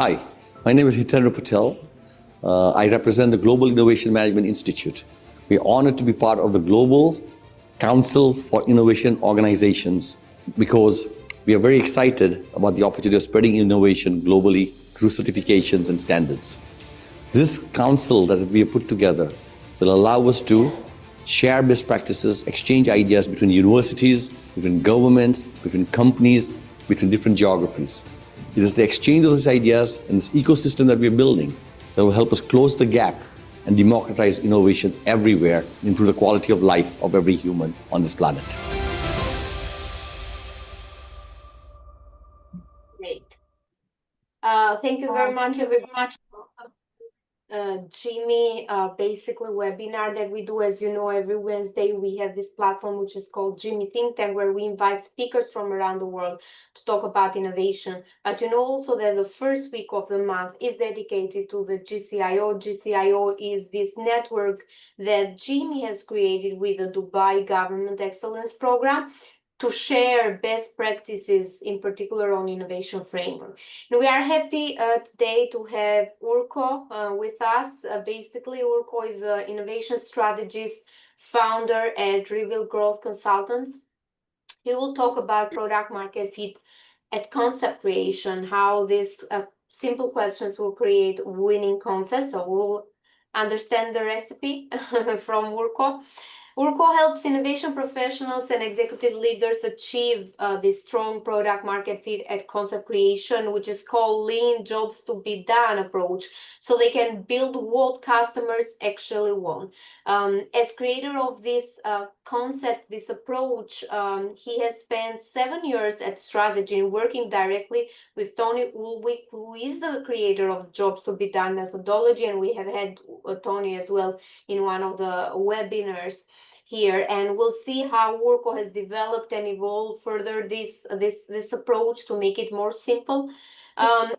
Hi, my name is Hitendra Patel. I represent the Global Innovation Management Institute. We are honored to be part of the Global Council for Innovation Organizations because we are very excited about the opportunity of spreading innovation globally through certifications and standards. This council that we have put together will allow us to share best practices, exchange ideas between universities, between governments, between companies, between different geographies. It is the exchange of these ideas and this ecosystem that we are building that will help us close the gap and democratize innovation everywhere and improve the quality of life of every human on this planet. Great. Thank you very much, everybody. GIMI, basically webinar that we do, as you know, every Wednesday. We have this platform which is called GIMI Think Tank, where we invite speakers from around the world to talk about innovation. But you know also that the first week of the month is dedicated to the GCIO. GCIO is this network that GIMI has created with the Dubai Government Excellence Program to share best practices, in particular on innovation framework. And we are happy today to have Urko with us. Basically, Urko is an innovation strategist, founder at Reveal Growth Consultants. He will talk about product market fit at concept creation, how these simple questions will create winning concepts. So we'll understand the recipe from Urko. Urko helps innovation professionals and executive leaders achieve this strong product market fit at concept creation, which is called Lean Jobs to be Done approach, so they can build what customers actually want. As creator of this concept, this approach, he has spent 7 years at strategy working directly with Tony Ulwick, who is the creator of Jobs to be Done methodology, and we have had Tony as well in one of the webinars here, and we'll see how Urko has developed and evolved further this approach to make it more simple.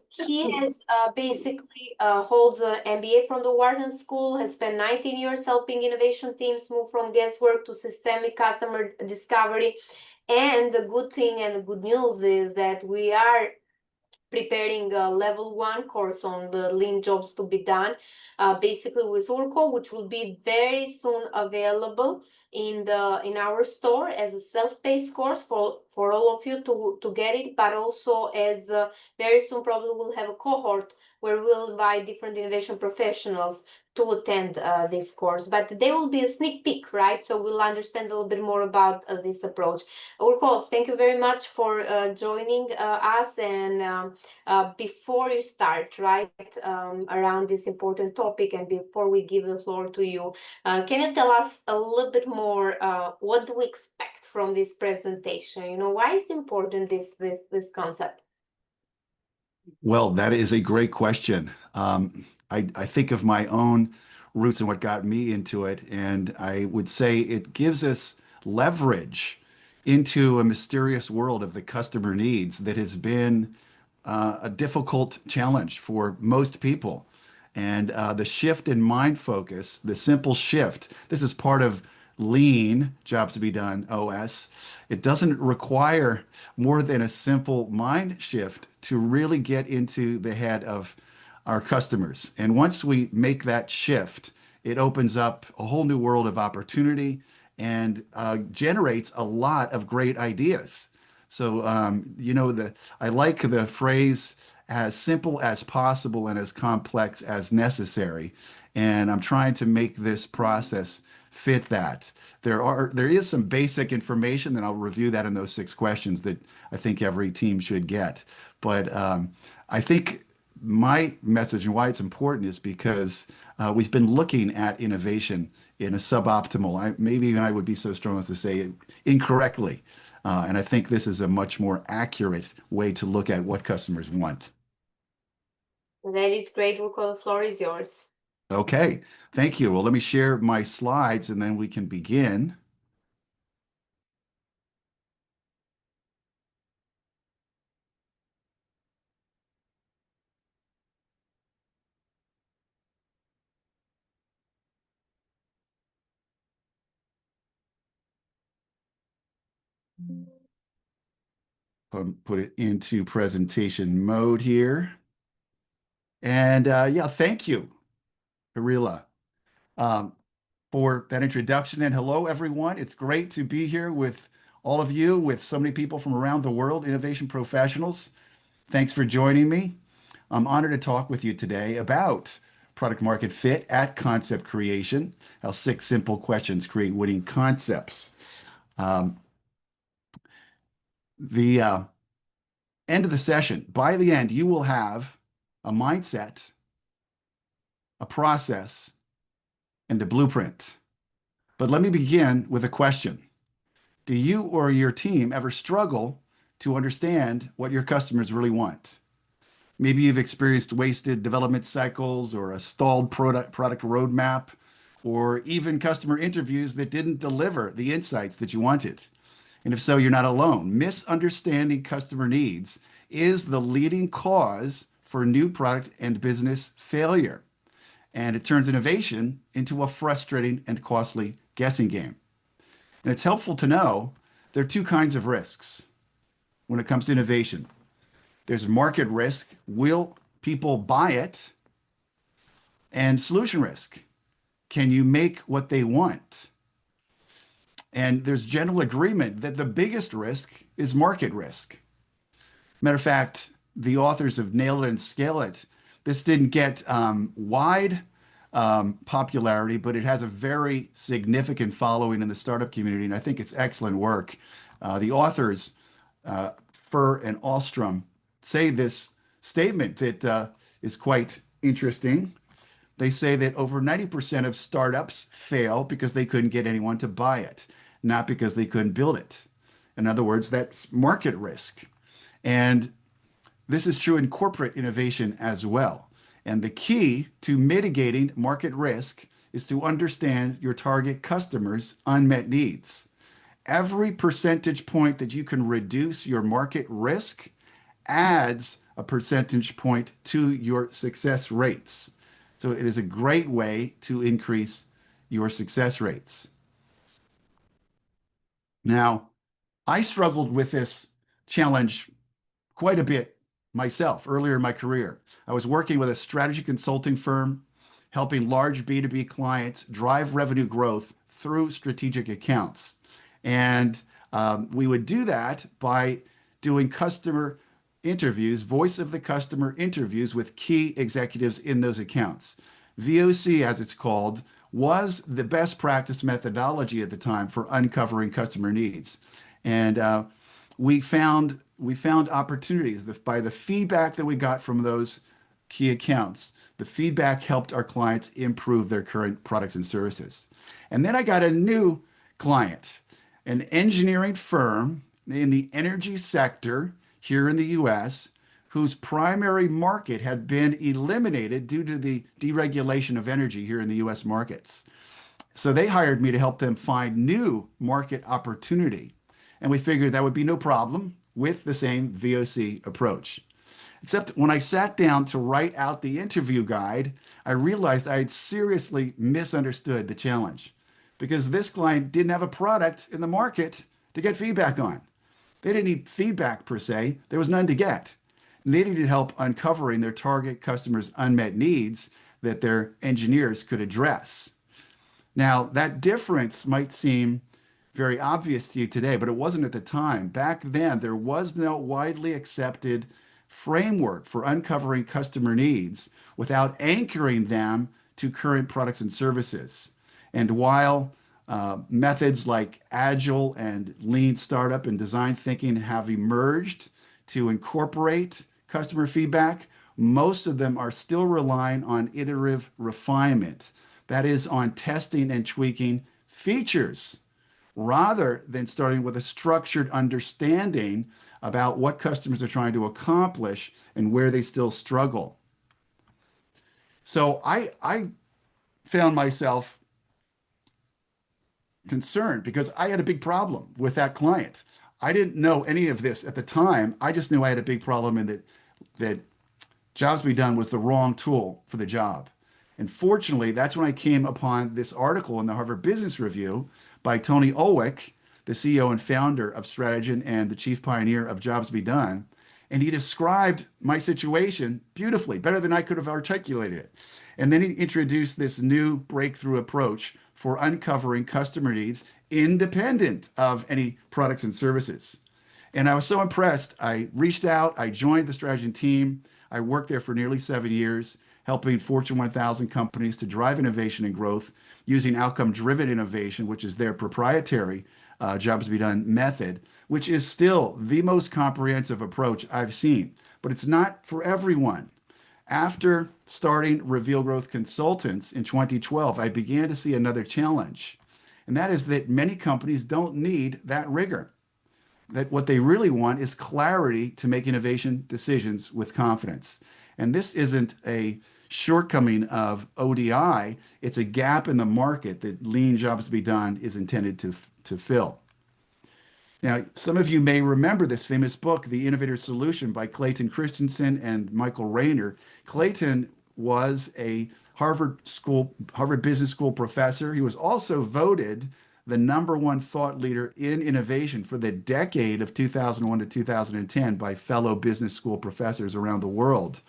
He has basically holds an MBA from the Wharton School, has spent 19 years helping innovation teams move from guesswork to systemic customer discovery. And the good thing and the good news is that we are preparing a level 1 course on the Lean Jobs to be Done, basically with Urko, which will be very soon available in our store as a self-paced course for all of you to get it, but also as very soon probably we'll have a cohort where we'll invite different innovation professionals to attend this course, but they will be a sneak peek, right? So we'll understand a little bit more about this approach. Urko, thank you very much for joining us. And before you start, right, around this important topic, and before we give the floor to you, can you tell us a little bit more what do we expect from this presentation? You know, why is important this concept? Well, that is a great question. I think of my own roots and what got me into it, and I would say it gives us leverage into a mysterious world of the customer needs that has been a difficult challenge for most people. And the shift in mind focus, the simple shift, this is part of Lean Jobs to be Done OS. It doesn't require more than a simple mind shift to really get into the head of our customers. And once we make that shift, it opens up a whole new world of opportunity and generates a lot of great ideas. So, I like the phrase as simple as possible and as complex as necessary. And I'm trying to make this process fit that. There is some basic information, and I'll review that in those 6 questions that I think every team should get. But I think my message and why it's important is because we've been looking at innovation in a suboptimal, maybe even I would be so strong as to say incorrectly. And I think this is a much more accurate way to look at what customers want. That is great, Urko. The floor is yours. Okay, thank you. Well, let me share my slides and then we can begin. Put it into presentation mode here. And yeah, thank you, Harila, um, for that introduction. And hello, everyone. It's great to be here with all of you, with so many people from around the world, innovation professionals. Thanks for joining me. I'm honored to talk with you today about product market fit at concept creation, how 6 simple questions create winning concepts. Um, the end of the session, by the end, you will have a mindset, a process, and a blueprint. But let me begin with a question. Do you or your team ever struggle to understand what your customers really want? Maybe you've experienced wasted development cycles or a stalled product roadmap, or even customer interviews that didn't deliver the insights that you wanted. And if so, you're not alone. Misunderstanding customer needs is the leading cause for new product and business failure. And it turns innovation into a frustrating and costly guessing game. And it's helpful to know there are 2 kinds of risks when it comes to innovation. There's market risk. Will people buy it? And solution risk. Can you make what they want? And there's general agreement that the biggest risk is market risk. Matter of fact, the authors of Nail It and Scale It, this didn't get wide popularity, but it has a very significant following in the startup community, and I think it's excellent work. The authors, Furr and Ostrom, say this statement that is quite interesting. They say that over 90% of startups fail because they couldn't get anyone to buy it, not because they couldn't build it. In other words, that's market risk. And this is true in corporate innovation as well. And the key to mitigating market risk is to understand your target customers' unmet needs. Every percentage point that you can reduce your market risk adds a percentage point to your success rates. So it is a great way to increase your success rates. Now, I struggled with this challenge quite a bit myself earlier in my career. I was working with a strategy consulting firm, helping large B2B clients drive revenue growth through strategic accounts. And we would do that by doing customer interviews, voice of the customer interviews with key executives in those accounts. VOC, as it's called, was the best practice methodology at the time for uncovering customer needs. And we found opportunities by the feedback that we got from those key accounts. The feedback helped our clients improve their current products and services. And then I got a new client, an engineering firm in the energy sector here in the US, whose primary market had been eliminated due to the deregulation of energy here in the US markets. So they hired me to help them find new market opportunity. And we figured that would be no problem with the same VOC approach. Except when I sat down to write out the interview guide, I realized I had seriously misunderstood the challenge because this client didn't have a product in the market to get feedback on. They didn't need feedback per se, there was none to get. They needed help uncovering their target customers' unmet needs that their engineers could address. Now, that difference might seem very obvious to you today, but it wasn't at the time. Back then, there was no widely accepted framework for uncovering customer needs without anchoring them to current products and services. And while methods like Agile and Lean startup and design thinking have emerged to incorporate customer feedback, most of them are still relying on iterative refinement. That is, on testing and tweaking features rather than starting with a structured understanding about what customers are trying to accomplish and where they still struggle. So I found myself concerned because I had a big problem with that client. I didn't know any of this at the time. I just knew I had a big problem and that Jobs to be Done was the wrong tool for the job. And fortunately, that's when I came upon this article in the Harvard Business Review by Tony Ulwick, the CEO and founder of Strategian and the chief pioneer of Jobs to be Done. And he described my situation beautifully, better than I could have articulated it. And then he introduced this new breakthrough approach for uncovering customer needs independent of any products and services. And I was so impressed. I reached out, I joined the strategy team. I worked there for nearly 7 years, helping Fortune 1000 companies to drive innovation and growth using outcome-driven innovation, which is their proprietary jobs to be done method, which is still the most comprehensive approach I've seen. But it's not for everyone. After starting Reveal Growth Consultants in 2012, I began to see another challenge, and that is that many companies don't need that rigor. That what they really want is clarity to make innovation decisions with confidence. And this isn't a shortcoming of ODI, it's a gap in the market that Lean Jobs to be Done is intended to fill. Now, some of you may remember this famous book, The Innovator's Solution by Clayton Christensen and Michael Rayner. Clayton was a Harvard Business School professor. He was also voted the #1 thought leader in innovation for the decade of 2001 to 2010 by fellow business school professors around the world.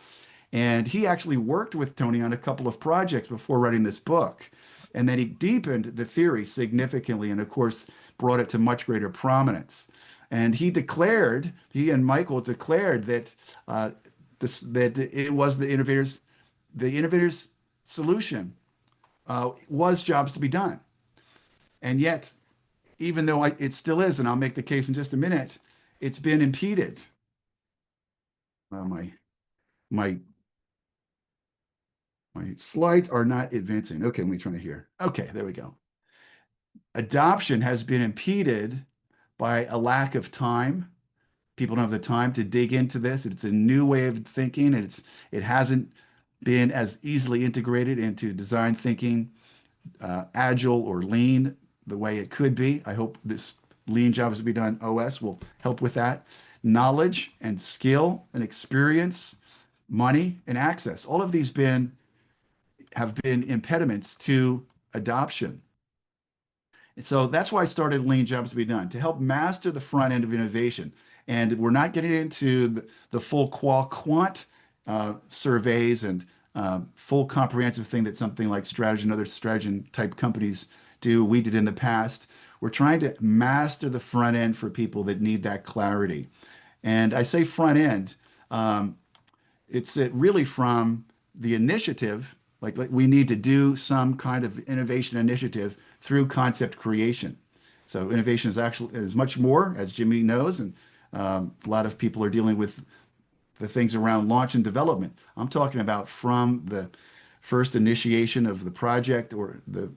And he actually worked with Tony on a couple of projects before writing this book. And then he deepened the theory significantly and, of course, brought it to much greater prominence. And he and Michael declared that that it was the innovator's solution was jobs to be done. And yet, even though it still is, and I'll make the case in just a minute, it's been impeded. My slides are not advancing. Okay, let me try to hear. Okay, there we go. Adoption has been impeded by a lack of time. People don't have the time to dig into this. It's a new way of thinking. It hasn't been as easily integrated into design thinking, agile or lean the way it could be. I hope this Lean Jobs to be Done OS will help with that. Knowledge and skill and experience, money and access. All of these have been impediments to adoption. And so that's why I started Lean Jobs to be Done, to help master the front end of innovation. And we're not getting into the full quant surveys and full comprehensive thing that something like Strategy and other strategy type companies do. We did in the past. We're trying to master the front end for people that need that clarity. And I say front end, it's really from the initiative, like we need to do some kind of innovation initiative through concept creation. So innovation is much more, as Jimmy knows, and a lot of people are dealing with the things around launch and development. I'm talking about from the first initiation of the project or the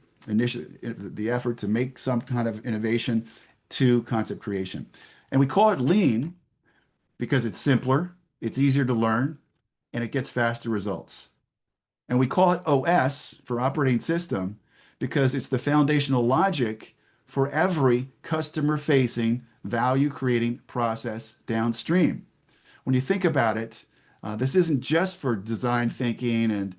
effort to make some kind of innovation to concept creation. And we call it lean because it's simpler, it's easier to learn, and it gets faster results. And we call it OS for operating system because it's the foundational logic for every customer-facing, value-creating process downstream. When you think about it, this isn't just for design thinking and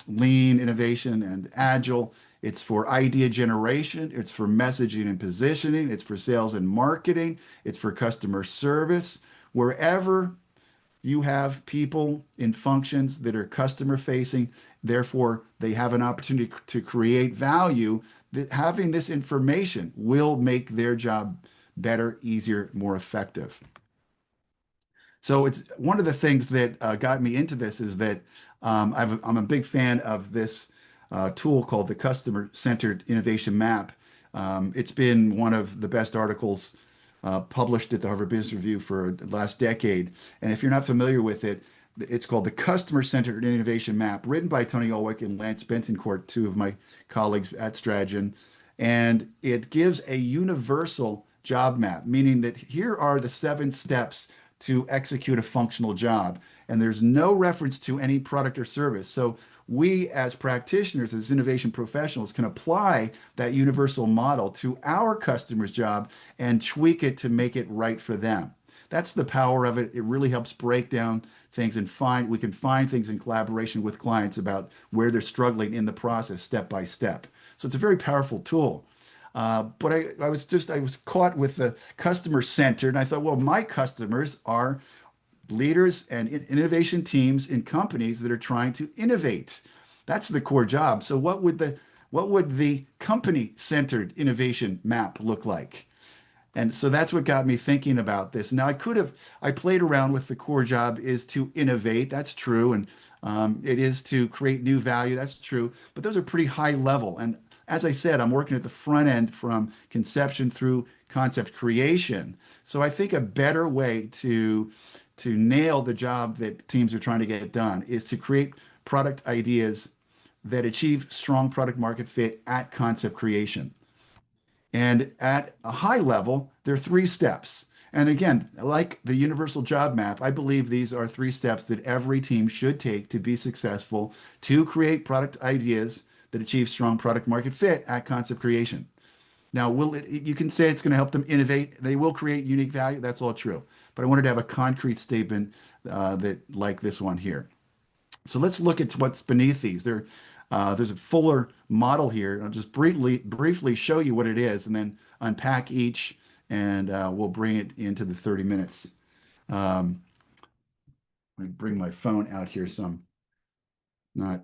lean innovation and agile. It's for idea generation. It's for messaging and positioning. It's for sales and marketing. It's for customer service. Wherever you have people in functions that are customer facing, therefore they have an opportunity to create value, that having this information will make their job better, easier, more effective. So it's one of the things that got me into this is that I'm a big fan of this tool called the Customer-Centered Innovation Map. It's been one of the best articles published at the Harvard Business Review for the last decade. And if you're not familiar with it, it's called the Customer-Centered Innovation Map, written by Tony Ulwick and Lance Bentoncourt, two of my colleagues at Strategy. And it gives a universal job map, meaning that here are the 7 steps to execute a functional job. And there's no reference to any product or service. So we as practitioners, as innovation professionals, can apply that universal model to our customer's job and tweak it to make it right for them. That's the power of it. It really helps break down things and we can find things in collaboration with clients about where they're struggling in the process step by step. So it's a very powerful tool. But I was caught with the customer centered, and I thought, well, my customers are leaders and innovation teams in companies that are trying to innovate. That's the core job. So what would the company-centered innovation map look like? And so that's what got me thinking about this. Now I played around with the core job is to innovate. That's true. And it is to create new value. That's true. But those are pretty high level. And as I said, I'm working at the front end from conception through concept creation. So I think a better way to nail the job that teams are trying to get done is to create product ideas that achieve strong product market fit at concept creation. And at a high level, there are three steps. And again, like the universal job map, I believe these are three steps that every team should take to be successful to create product ideas that achieve strong product market fit at concept creation. Now, you can say it's going to help them innovate. They will create unique value. That's all true. But I wanted to have a concrete statement that like this one here. So let's look at what's beneath these. There's a fuller model here. I'll just briefly show you what it is and then unpack each, and we'll bring it into the 30 minutes. Let me bring my phone out here so I'm not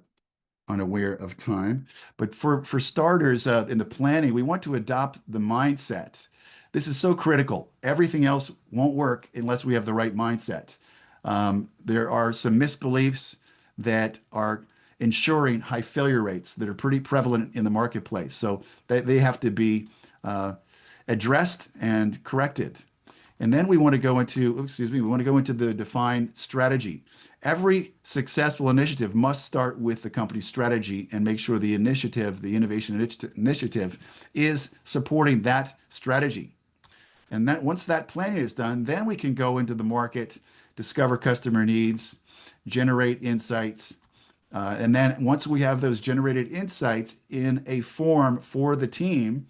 unaware of time. But for starters, in the planning, we want to adopt the mindset. This is so critical. Everything else won't work unless we have the right mindset. There are some misbeliefs that are ensuring high failure rates that are pretty prevalent in the marketplace. So they have to be addressed and corrected. And then we want to go into, we want to go into the defined strategy. Every successful initiative must start with the company's strategy and make sure the initiative, the innovation initiative, is supporting that strategy. And that once that planning is done, then we can go into the market, discover customer needs, generate insights. And then once we have those generated insights in a form for the team,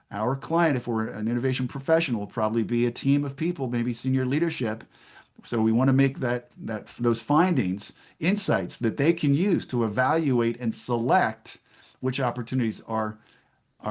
our client, if we're an innovation professional, will probably be a team of people, maybe senior leadership. So we want to make those findings, insights that they can use to evaluate and select which opportunities are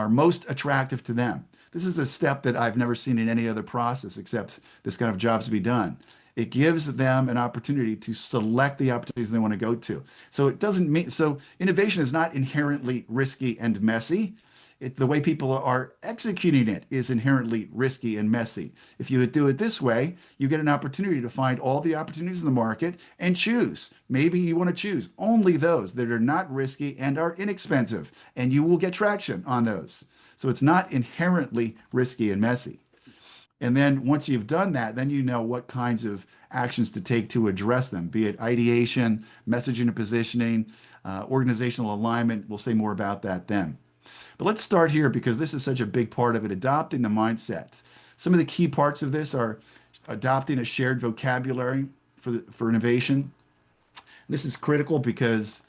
most attractive to them. This is a step that I've never seen in any other process except this kind of jobs to be done. It gives them an opportunity to select the opportunities they want to go to. So it doesn't mean, so innovation is not inherently risky and messy. The way people are executing it is inherently risky and messy. If you do it this way, you get an opportunity to find all the opportunities in the market and choose. Maybe you want to choose only those that are not risky and are inexpensive, and you will get traction on those. So it's not inherently risky and messy. And then once you've done that, then you know what kinds of actions to take to address them, be it ideation, messaging and positioning, organizational alignment. We'll say more about that then. But let's start here because this is such a big part of it, adopting the mindset. Some of the key parts of this are adopting a shared vocabulary for innovation. This is critical because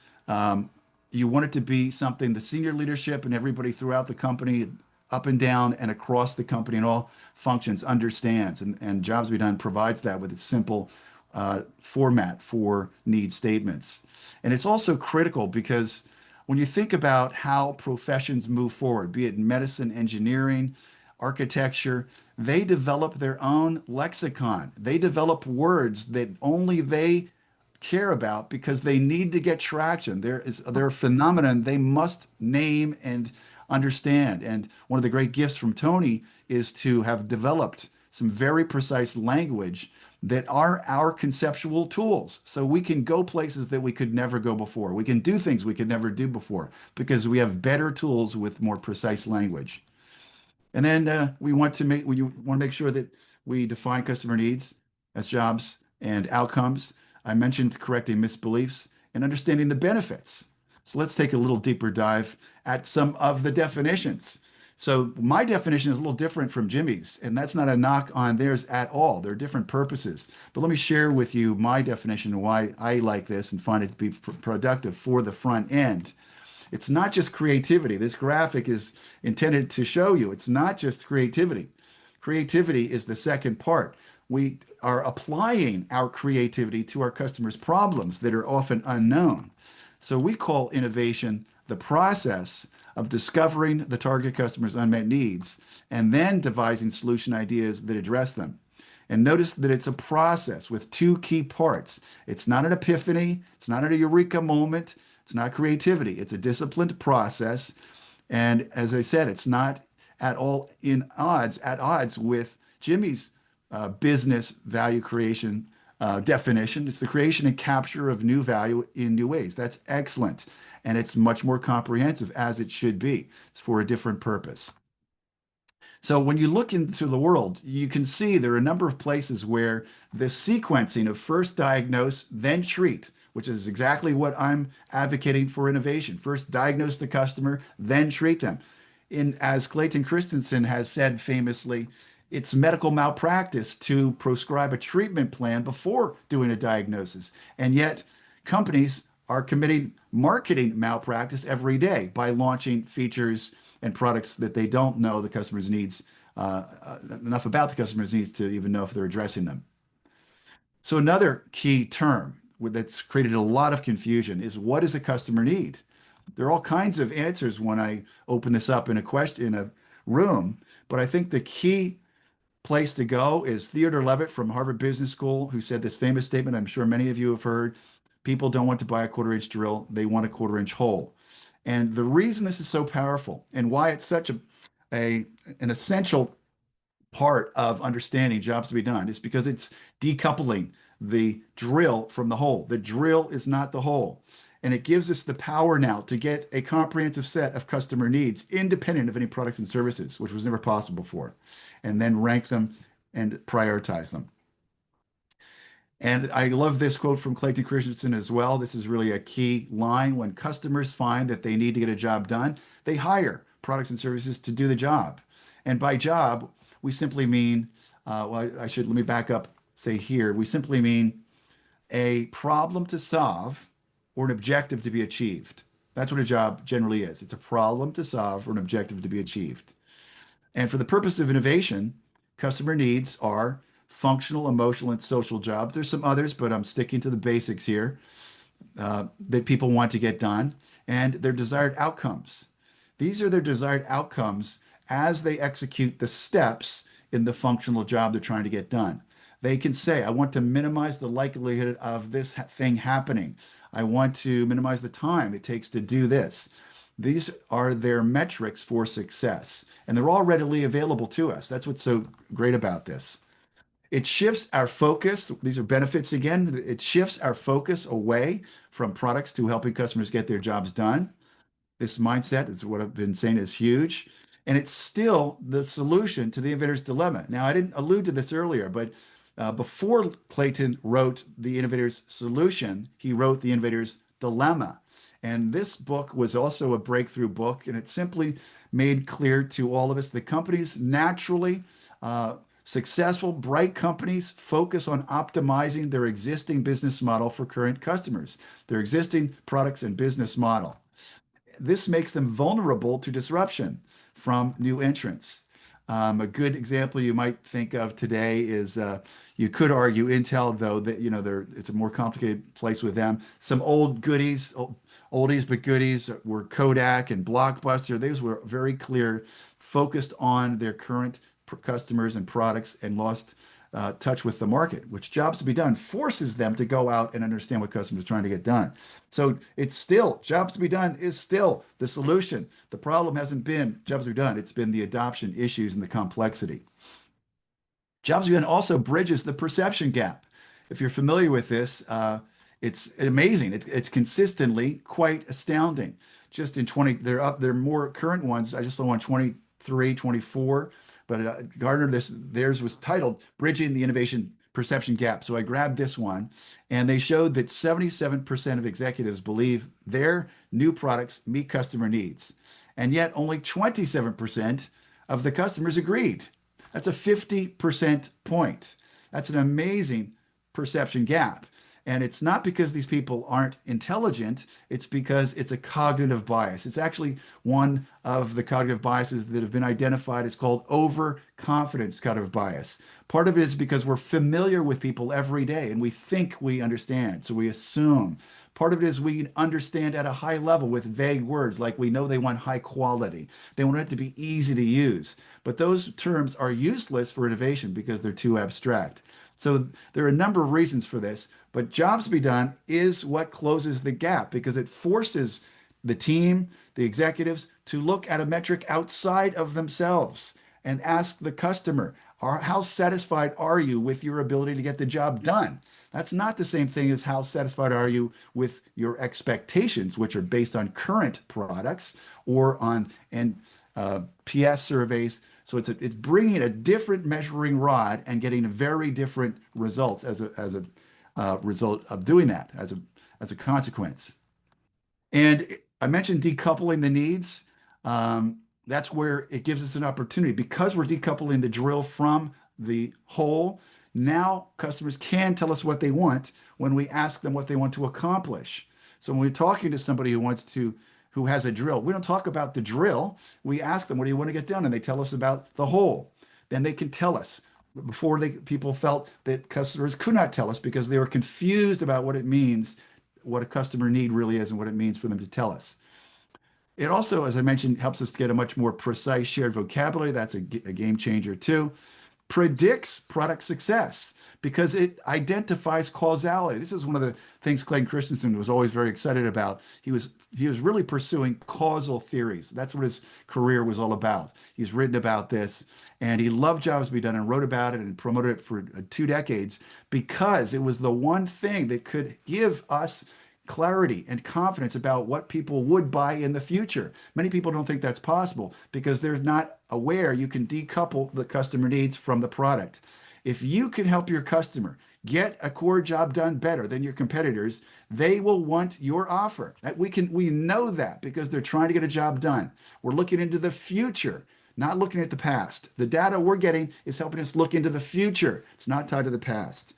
you want it to be something the senior leadership and everybody throughout the company, up and down and across the company and all functions understands. And Jobs to be Done provides that with a simple format for need statements. And it's also critical because when you think about how professions move forward, be it medicine, engineering, architecture, they develop their own lexicon. They develop words that only they care about because they need to get traction. They're a phenomenon they must name and understand. And one of the great gifts from Tony is to have developed some very precise language that are our conceptual tools. So we can go places that we could never go before. We can do things we could never do before because we have better tools with more precise language. And then we want to make sure that we define customer needs as jobs and outcomes. I mentioned correcting misbeliefs and understanding the benefits. So let's take a little deeper dive at some of the definitions. So my definition is a little different from Jimmy's, and that's not a knock on theirs at all. They're different purposes. But let me share with you my definition and why I like this and find it to be productive for the front end. It's not just creativity. This graphic is intended to show you it's not just creativity. Creativity is the second part. We are applying our creativity to our customers' problems that are often unknown. So we call innovation the process of discovering the target customer's unmet needs and then devising solution ideas that address them. And notice that it's a process with two key parts. It's not an epiphany. It's not a eureka moment. It's not creativity. It's a disciplined process. And as I said, it's not at all at odds with GIMI's business value creation definition. It's the creation and capture of new value in new ways. That's excellent. And it's much more comprehensive, as it should be. It's for a different purpose. So when you look into the world, you can see there are a number of places where the sequencing of first diagnose, then treat, which is exactly what I'm advocating for innovation. First diagnose the customer, then treat them. As Clayton Christensen has said famously, it's medical malpractice to prescribe a treatment plan before doing a diagnosis. And yet companies are committing marketing malpractice every day by launching features and products that they don't know the customer's needs enough about the customer's needs to even know if they're addressing them. So another key term that's created a lot of confusion is, what does a customer need? There are all kinds of answers when I open this up in a room, but I think the key place to go is Theodore Levitt from Harvard Business School, who said this famous statement I'm sure many of you have heard: people don't want to buy a quarter-inch drill, they want a quarter-inch hole. And the reason this is so powerful and why it's such an essential part of understanding jobs to be done is because it's decoupling the drill from the hole. The drill is not the hole. And it gives us the power now to get a comprehensive set of customer needs independent of any products and services, which was never possible before, and then rank them and prioritize them. And I love this quote from Clayton Christensen as well. This is really a key line. When customers find that they need to get a job done, they hire products and services to do the job. And by job, we simply mean, let me back up, say here, we simply mean a problem to solve or an objective to be achieved. That's what a job generally is. It's a problem to solve or an objective to be achieved. And for the purpose of innovation, customer needs are functional, emotional, and social jobs. There's some others, but I'm sticking to the basics here that people want to get done, and their desired outcomes. These are their desired outcomes as they execute the steps in the functional job they're trying to get done. They can say, I want to minimize the likelihood of this thing happening. I want to minimize the time it takes to do this. These are their metrics for success, and they're all readily available to us. That's what's so great about this. It shifts our focus. These are benefits again. It shifts our focus away from products to helping customers get their jobs done. This mindset is what I've been saying is huge. And it's still the solution to the innovator's dilemma. Now, I didn't allude to this earlier, but before Clayton wrote The Innovator's Solution, he wrote The Innovator's Dilemma. And this book was also a breakthrough book, and it simply made clear to all of us that companies naturally successful, bright companies focus on optimizing their existing business model for current customers, their existing products and business model. This makes them vulnerable to disruption from new entrants. A good example you might think of today is you could argue Intel, though, that it's a more complicated place with them. Some old goodies, oldies but goodies, were Kodak and Blockbuster. Those were very clear, focused on their current customers and products, and lost touch with the market, which jobs to be done forces them to go out and understand what customers are trying to get done. So it's still, jobs to be done is still the solution. The problem hasn't been jobs to be done. It's been the adoption issues and the complexity. Jobs to be done also bridges the perception gap. If you're familiar with this, it's amazing. It's consistently quite astounding. Just in there are more current ones. I just saw one 23, 24. But Gartner, theirs was titled Bridging the Innovation Perception Gap. So I grabbed this one, and they showed that 77% of executives believe their new products meet customer needs. And yet only 27% of the customers agreed. That's a 50% point. That's an amazing perception gap. And it's not because these people aren't intelligent, it's because it's a cognitive bias. It's actually one of the cognitive biases that have been identified. It's called overconfidence cognitive bias. Part of it is because we're familiar with people every day and we think we understand, so we assume. Part of it is we understand at a high level with vague words, like we know they want high quality. They want it to be easy to use. But those terms are useless for innovation because they're too abstract. So there are a number of reasons for this, but jobs to be done is what closes the gap because it forces the team, the executives, to look at a metric outside of themselves and ask the customer, how satisfied are you with your ability to get the job done? That's not the same thing as how satisfied are you with your expectations, which are based on current products or on PS surveys. So it's bringing a different measuring rod and getting very different results as a result of doing that, as a consequence. And I mentioned decoupling the needs. That's where it gives us an opportunity because we're decoupling the drill from the hole. Now customers can tell us what they want when we ask them what they want to accomplish. So when we're talking to somebody who has a drill, we don't talk about the drill. We ask them, what do you want to get done? And they tell us about the hole. Then they can tell us. Before people felt that customers could not tell us because they were confused about what it means, what a customer need really is and what it means for them to tell us. It also, as I mentioned, helps us get a much more precise shared vocabulary. That's a game changer too. Predicts product success because it identifies causality. This is one of the things Clayton Christensen was always very excited about. He was really pursuing causal theories. That's what his career was all about. He's written about this and he loved jobs to be done and wrote about it and promoted it for 2 decades because it was the one thing that could give us clarity and confidence about what people would buy in the future. Many people don't think that's possible because they're not aware you can decouple the customer needs from the product. If you can help your customer get a core job done better than your competitors, they will want your offer. We know that because they're trying to get a job done. We're looking into the future, not looking at the past. The data we're getting is helping us look into the future. It's not tied to the past.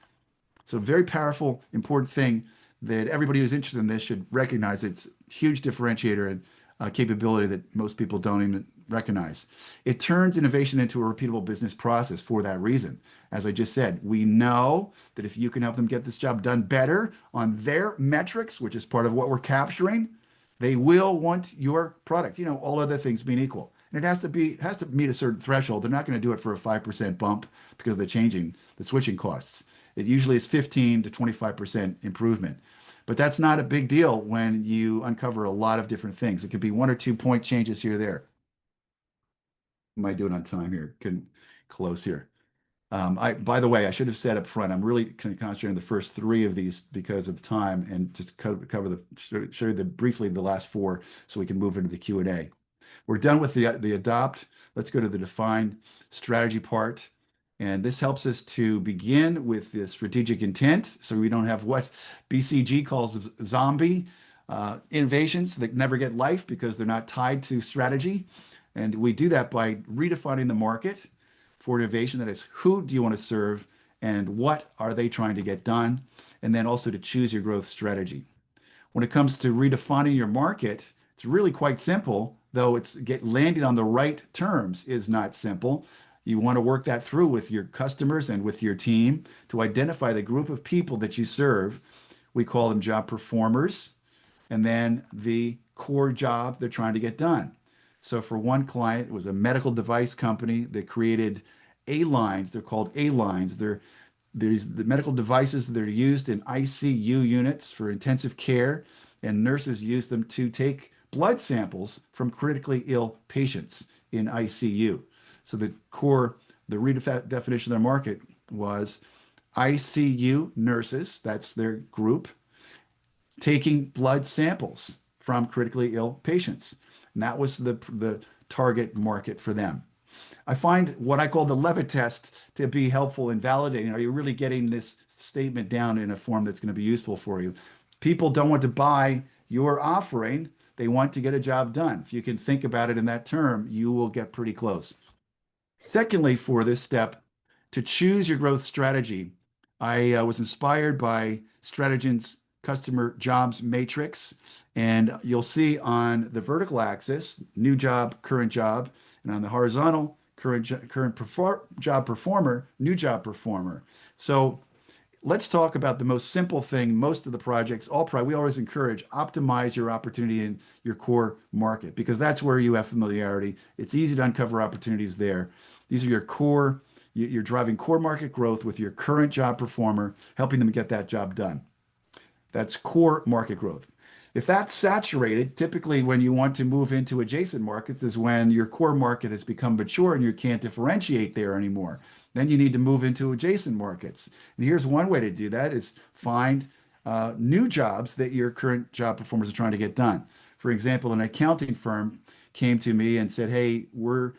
So very powerful, important thing that everybody who's interested in this should recognize. It's a huge differentiator and capability that most people don't even recognize. It turns innovation into a repeatable business process for that reason. As I just said, we know that if you can help them get this job done better on their metrics, which is part of what we're capturing, they will want your product, all other things being equal. And it has to meet a certain threshold. They're not going to do it for a 5% bump because they're changing the switching costs. It usually is 15 to 25% improvement. But that's not a big deal when you uncover a lot of different things. It could be 1 or 2 point changes here or there. Am I doing on time here? Can close here. By the way, I should have said up front, I'm really concentrating on the first 3 of these because of time and just show you briefly the last 4 so we can move into the Q&A. We're done with the adopt. Let's go to the define strategy part. And this helps us to begin with the strategic intent. So we don't have what BCG calls zombie innovations that never get life because they're not tied to strategy. And we do that by redefining the market for innovation. That is, who do you want to serve and what are they trying to get done? And then also to choose your growth strategy. When it comes to redefining your market, it's really quite simple, though landing on the right terms is not simple. You want to work that through with your customers and with your team to identify the group of people that you serve. We call them job performers, and then the core job they're trying to get done. So for one client, it was a medical device company that created A-lines. They're called A-lines. There's the medical devices that are used in ICU units for intensive care, and nurses use them to take blood samples from critically ill patients in ICU. So the redefinition of their market was ICU nurses, that's their group, taking blood samples from critically ill patients. And that was the target market for them. I find what I call the Levitt test to be helpful in validating. Are you really getting this statement down in a form that's going to be useful for you? People don't want to buy your offering. They want to get a job done. If you can think about it in that term, you will get pretty close. Secondly, for this step, to choose your growth strategy, I was inspired by Stratagen's customer jobs matrix. And you'll see on the vertical axis, new job, current job, and on the horizontal, current job performer, new job performer. So let's talk about the most simple thing. Most of the projects, we always encourage optimize your opportunity in your core market because that's where you have familiarity. It's easy to uncover opportunities there. These are your core, you're driving core market growth with your current job performer, helping them get that job done. That's core market growth. If that's saturated, typically when you want to move into adjacent markets is when your core market has become mature and you can't differentiate there anymore. Then you need to move into adjacent markets. And here's one way to do that is find new jobs that your current job performers are trying to get done. For example, an accounting firm came to me and said, hey, we're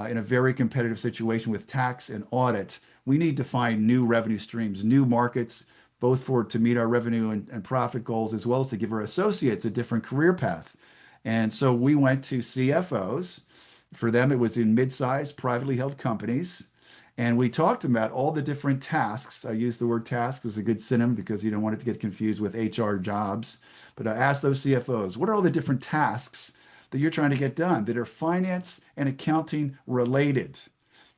in a very competitive situation with tax and audit. We need to find new revenue streams, new markets, both for to meet our revenue and profit goals, as well as to give our associates a different career path. And so we went to CFOs. For them, it was in mid-sized, privately held companies. And we talked about all the different tasks. I use the word task as a good synonym because you don't want it to get confused with HR jobs. But I asked those CFOs, what are all the different tasks that you're trying to get done that are finance and accounting related,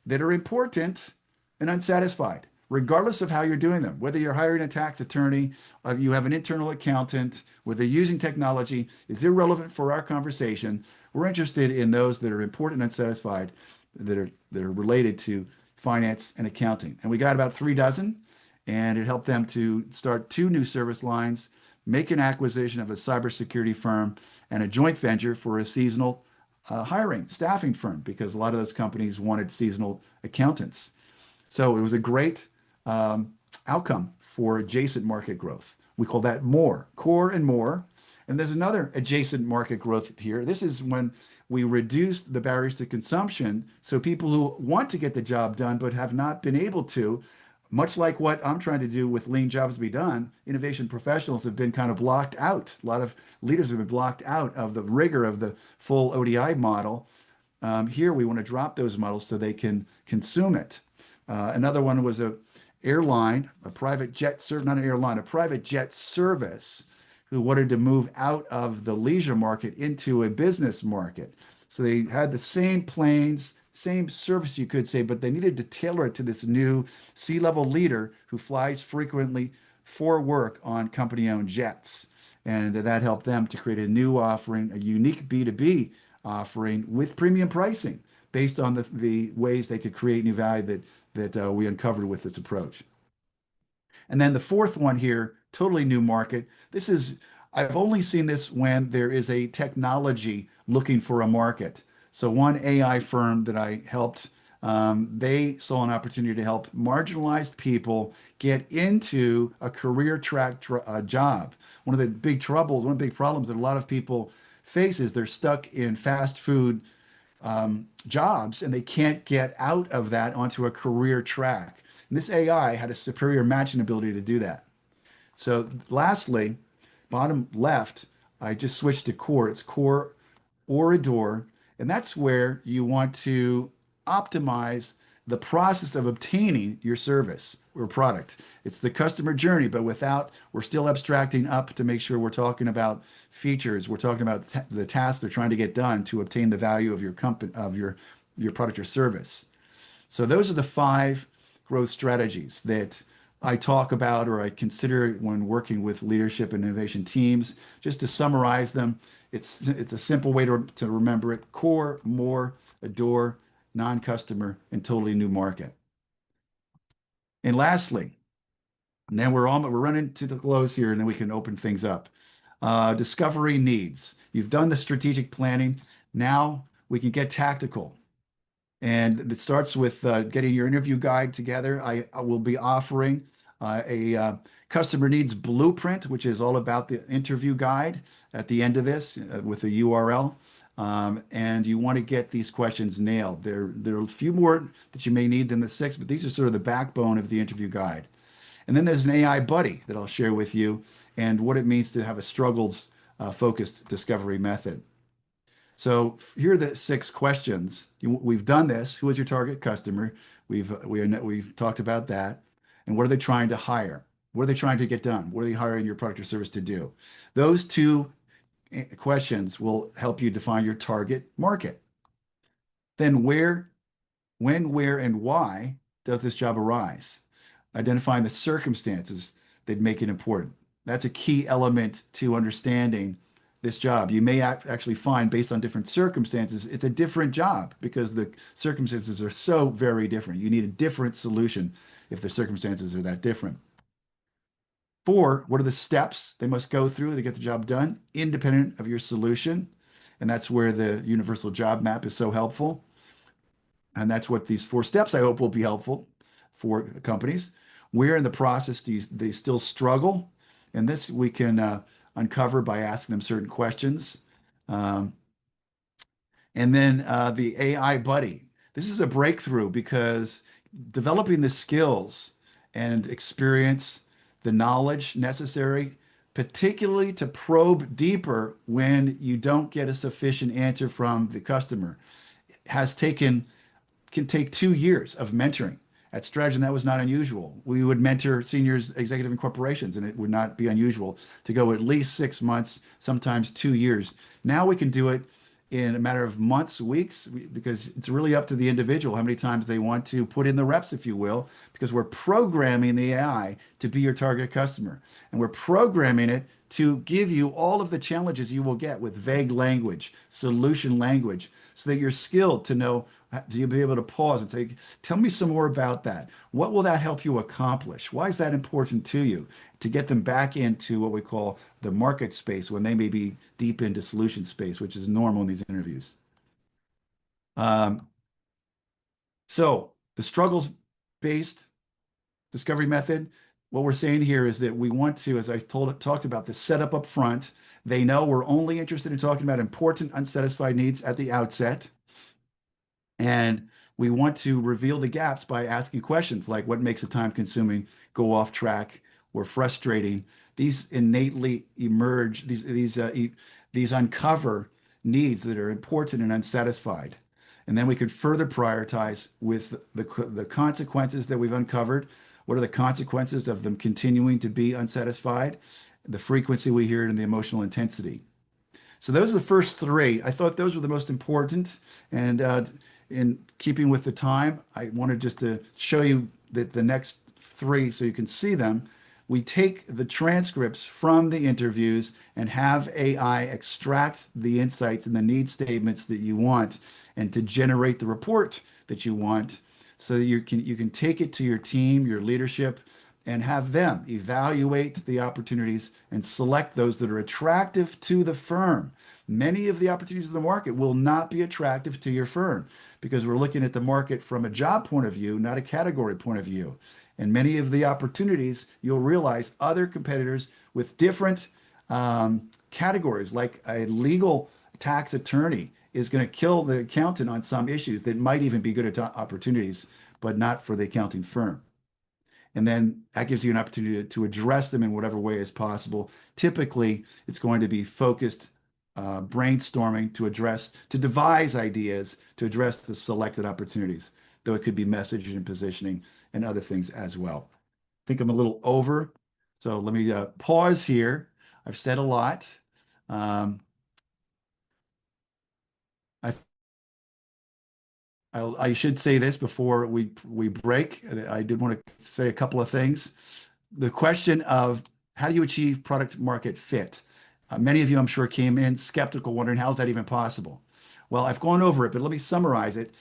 that are important and unsatisfied, regardless of how you're doing them, whether you're hiring a tax attorney, or you have an internal accountant, whether you're using technology, is irrelevant for our conversation. We're interested in those that are important and unsatisfied, that are related to finance and accounting. And we got about 3 dozen, and it helped them to start 2 new service lines, make an acquisition of a cybersecurity firm, and a joint venture for a seasonal staffing firm, because a lot of those companies wanted seasonal accountants. So it was a great outcome for adjacent market growth. We call that more, core and more. And there's another adjacent market growth here. This is when we reduced the barriers to consumption. So people who want to get the job done but have not been able to, much like what I'm trying to do with Lean Jobs Be Done, innovation professionals have been kind of blocked out. A lot of leaders have been blocked out of the rigor of the full ODI model. Here we want to drop those models so they can consume it. Another one was a airline, a private jet service, not an airline, a private jet service who wanted to move out of the leisure market into a business market. So they had the same planes, same service, you could say, but they needed to tailor it to this new C-level leader who flies frequently for work on company-owned jets. And that helped them to create a new offering, a unique B2B offering with premium pricing based on the ways they could create new value that we uncovered with this approach. And then the fourth one here, totally new market. I've only seen this when there is a technology looking for a market. So one AI firm that I helped, they saw an opportunity to help marginalized people get into a career track job. One of the big problems that a lot of people face is they're stuck in fast food jobs and they can't get out of that onto a career track. And this AI had a superior matching ability to do that. So lastly, bottom left, I just switched to core. It's core or adore. And that's where you want to optimize the process of obtaining your service or product. It's the customer journey, but we're still abstracting up to make sure we're talking about features. We're talking about the tasks they're trying to get done to obtain the value of your company, of your product or service. So those are the 5 growth strategies that I talk about or I consider when working with leadership and innovation teams. Just to summarize them, it's a simple way to remember it: core, more, adore, non-customer, and totally new market. And lastly, and then we're running to the close here, and then we can open things up. Discovery needs. You've done the strategic planning. Now we can get tactical. And it starts with getting your interview guide together. I will be offering a customer needs blueprint, which is all about the interview guide at the end of this with a URL. And you want to get these questions nailed. There are a few more that you may need than the 6, but these are sort of the backbone of the interview guide. And then there's an AI buddy that I'll share with you and what it means to have a struggles focused discovery method. So here are the 6 questions. We've done this. Who is your target customer? We've talked about that. And what are they trying to hire? What are they trying to get done? What are they hiring your product or service to do? Those 2 questions will help you define your target market. Then when, where, and why does this job arise? identifying the circumstances that make it important. That's a key element to understanding this job. You may actually find, based on different circumstances, it's a different job because the circumstances are so very different. You need a different solution if the circumstances are that different. 4, what are the steps they must go through to get the job done, independent of your solution? And that's where the universal job map is so helpful. And that's what these 4 steps I hope will be helpful for companies. Where in the process do they still struggle? And this we can uncover by asking them certain questions. Um, and then the AI buddy. This is a breakthrough because developing the skills and experience, the knowledge necessary, particularly to probe deeper when you don't get a sufficient answer from the customer, has taken can take 2 years of mentoring. At Strategy, that was not unusual. We would mentor seniors, executive in corporations, and it would not be unusual to go at least 6 months, sometimes 2 years. Now we can do it in a matter of months, weeks, because it's really up to the individual how many times they want to put in the reps, if you will, because we're programming the AI to be your target customer. And we're programming it to give you all of the challenges you will get with vague language, solution language, so that you're skilled to know, do you be able to pause and say, tell me some more about that. What will that help you accomplish? Why is that important to you? To get them back into what we call the market space when they may be deep into solution space, which is normal in these interviews. Um, so the struggles-based discovery method, what we're saying here is that we want to, as I talked about, the setup up front. They know we're only interested in talking about important unsatisfied needs at the outset. And we want to reveal the gaps by asking questions like what makes a time-consuming, go off track, or frustrating. These innately emerge, these uncover needs that are important and unsatisfied. And then we could further prioritize with the consequences that we've uncovered. What are the consequences of them continuing to be unsatisfied? The frequency we hear it and the emotional intensity. So those are the first 3. I thought those were the most important. And in keeping with the time, I wanted just to show you that the next 3 so you can see them. We take the transcripts from the interviews and have AI extract the insights and the need statements that you want and to generate the report that you want so that you can take it to your team, your leadership, and have them evaluate the opportunities and select those that are attractive to the firm. Many of the opportunities in the market will not be attractive to your firm because we're looking at the market from a job point of view, not a category point of view. And many of the opportunities, you'll realize other competitors with different categories, like a legal tax attorney is going to kill the accountant on some issues that might even be good opportunities, but not for the accounting firm. And then that gives you an opportunity to address them in whatever way is possible. Typically, it's going to be focused brainstorming to devise ideas to address the selected opportunities, though it could be messaging and positioning and other things as well. I think I'm a little over, so let me pause here. I've said a lot. I should say this before we break. I did want to say a couple of things. The question of how do you achieve product market fit? Many of you, I'm sure, came in skeptical, wondering how is that even possible? Well, I've gone over it, but let me summarize it.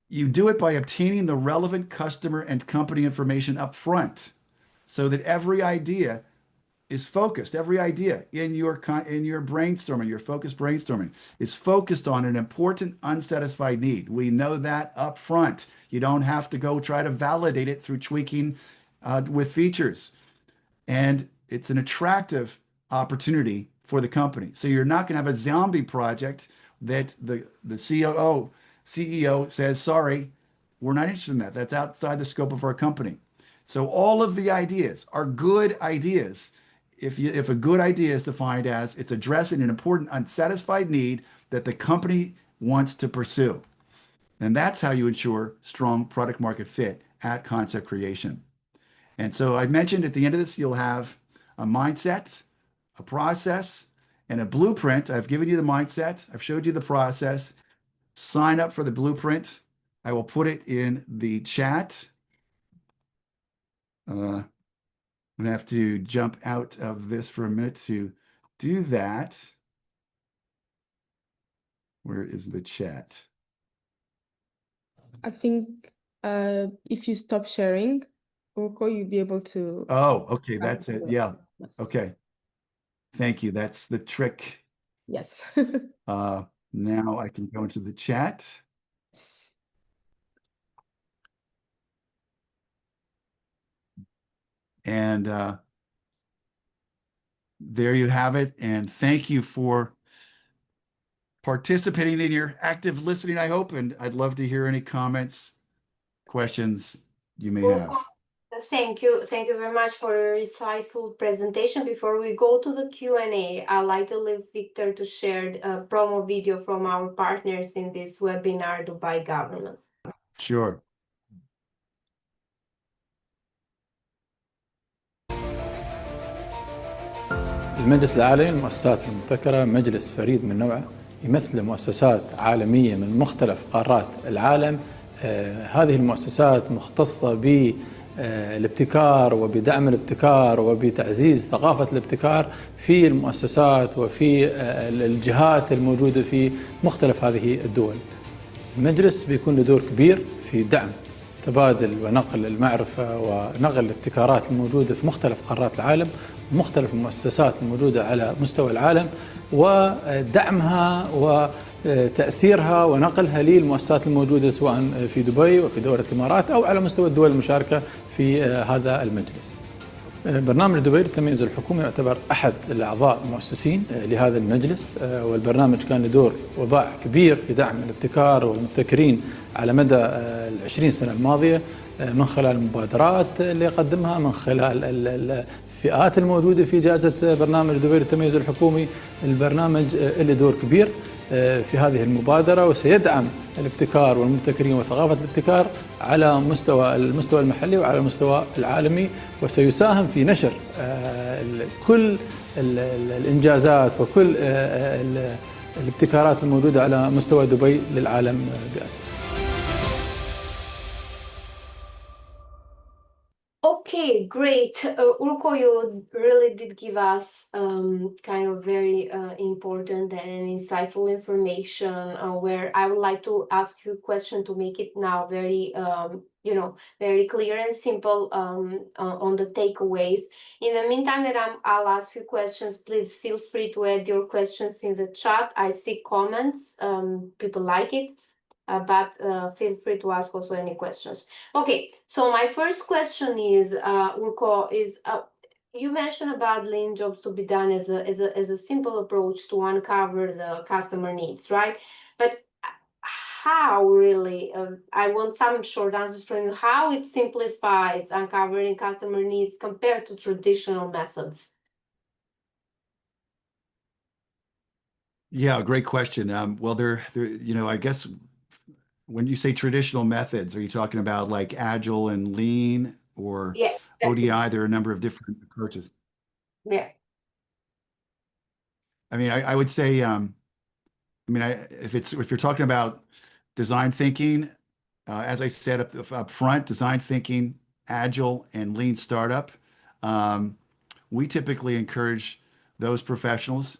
You do it by obtaining the relevant customer and company information up front so that every idea is focused. Every idea in your brainstorming, your focused brainstorming, is focused on an important unsatisfied need. We know that up front. You don't have to go try to validate it through tweaking with features. And it's an attractive opportunity for the company. So you're not going to have a zombie project that the CEO says, sorry, we're not interested in that. That's outside the scope of our company. So all of the ideas are good ideas. If a good idea is defined as it's addressing an important unsatisfied need that the company wants to pursue. And that's how you ensure strong product market fit at concept creation. And so I mentioned at the end of this, you'll have a mindset, a process, and a blueprint. I've given you the mindset. I've showed you the process. Sign up for the blueprint. I will put it in the chat. I'm gonna have to jump out of this for a minute to do that. Where is the chat? I think if you stop sharing, Urko, you'll be able to. Oh, okay, that's it. Yeah. Yes. Okay. Thank you. That's the trick. Yes. Now I can go into the chat. And there you have it. And thank you for participating in your active listening, I hope. And I'd love to hear any comments, questions you may have. Thank you. Thank you very much for your insightful presentation. Before we go to the Q&A, I'd like to leave Victor to share a promo video from our partners in this webinar, Dubai Government. Sure. المجلس العالمي للمؤسسات المبتكرة مجلس فريد من نوعه يمثل مؤسسات عالمية من مختلف قارات العالم. هذه المؤسسات مختصة بالابتكار وبدعم الابتكار وبتعزيز ثقافة الابتكار في المؤسسات وفي الجهات الموجودة في مختلف هذه الدول. المجلس بيكون له دور كبير في دعم تبادل ونقل المعرفة ونقل الابتكارات الموجودة في مختلف قارات العالم ومختلف المؤسسات الموجودة على مستوى العالم، ودعمها وتأثيرها ونقلها للمؤسسات الموجودة سواء في دبي وفي دولة الإمارات أو على مستوى الدول المشاركة في هذا المجلس. برنامج دبي للتميز الحكومي يعتبر أحد الأعضاء المؤسسين لهذا المجلس، والبرنامج كان له دور وباع كبير في دعم الابتكار والمبتكرين على مدى ال20 سنة الماضية من خلال المبادرات اللي قدمها، من خلال الفئات الموجودة في جائزة برنامج دبي للتميز الحكومي. البرنامج له دور كبير في هذه المبادرة وسيدعم الابتكار والمبتكرين وثقافة الابتكار على المستوى المحلي وعلى المستوى العالمي، وسيساهم في نشر كل الإنجازات وكل الابتكارات الموجودة على مستوى دبي للعالم بأسره. Okay, great. Urko, you really did give us kind of very important and insightful information where I would like to ask you a question to make it now very, very clear and simple on the takeaways. In the meantime that I'll ask you questions, please feel free to add your questions in the chat. I see comments, people like it. But feel free to ask also any questions. Okay, so my first question is, Urko, you mentioned about lean jobs to be done as a simple approach to uncover the customer needs, right? But how really, I want some short answers from you, how it simplifies uncovering customer needs compared to traditional methods? Yeah, great question. Well, I guess when you say traditional methods, are you talking about like Agile and Lean or Yeah, ODI? There are a number of different approaches. yeah. I mean, I would say, if you're talking about design thinking, as I said up front, design thinking, Agile, and Lean startup, we typically encourage those professionals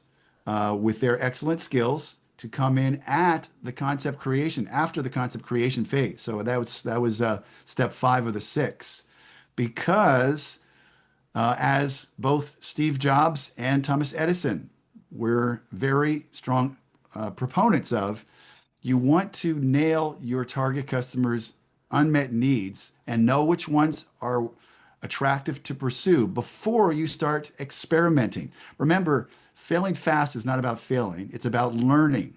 with their excellent skills to come in at the concept creation, after the concept creation phase. So that was step 5 of the 6, because as both Steve Jobs and Thomas Edison were very strong proponents of, you want to nail your target customers' unmet needs and know which ones are attractive to pursue before you start experimenting. Remember, failing fast is not about failing, it's about learning.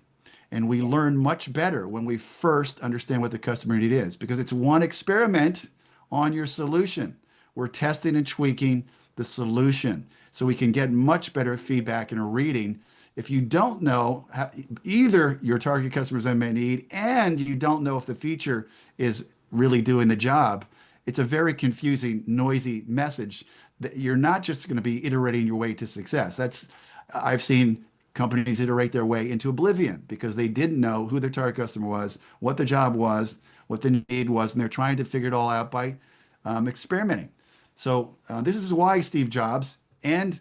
And we learn much better when we first understand what the customer need is, because it's one experiment on your solution. We're testing and tweaking the solution so we can get much better feedback and a reading. If you don't know either your target customer's unmet need and you don't know if the feature is really doing the job, it's a very confusing, noisy message that you're not just going to be iterating your way to success. I've seen companies iterate their way into oblivion because they didn't know who their target customer was, what the job was, what the need was, and they're trying to figure it all out by experimenting. So this is why Steve Jobs and